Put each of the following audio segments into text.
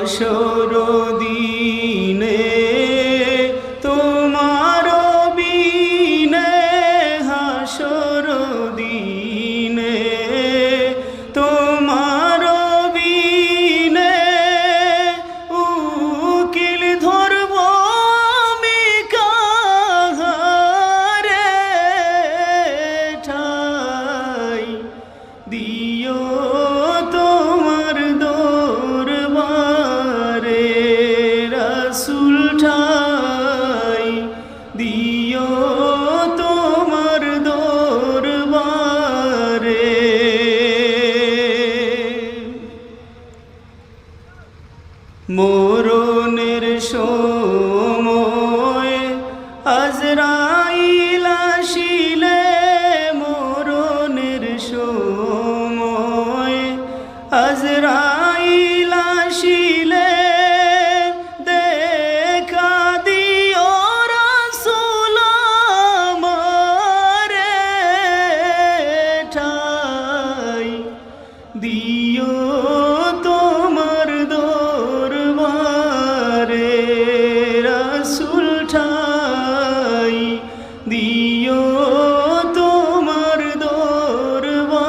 হাসর দিনে তোমার বিনে, হাসর দিনে তোমার বিনে উকিল ধরব আমি কাহারে, ঠাই দিও তোমার দরবারে রাসূল, ঠাই দিও তোমার দরবারে। মরণের সময় আজরাইল আসিলে, মরণের সময় আজরাইল আসিলে দেখা দিও রাসূল আমারে, ঠাই দিও তোমার দরবারে রাসূল, ঠাই দিও তোমার দরবারে।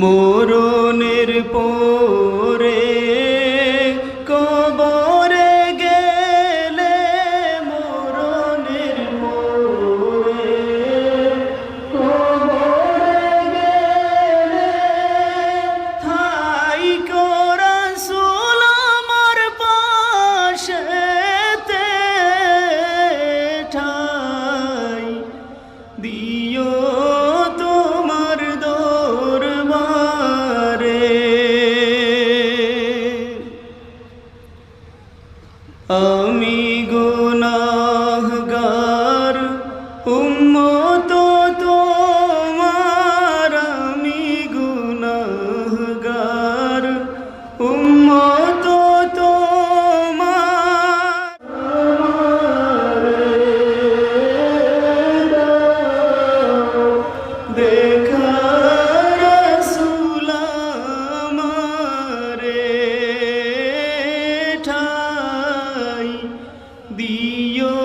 মরণের পরে কবরে গেলে, মরণের পরে কবরে গেলে ঠাই কো রাসূল আমার পাশেতে, ঠাই দিও তোমার দরবারে। আমি গুনাহগার উম্মত তোমার, আমি গুনাহগার উম্মত তোমার, দেখা রাসূল আমারে, ঠাই দিও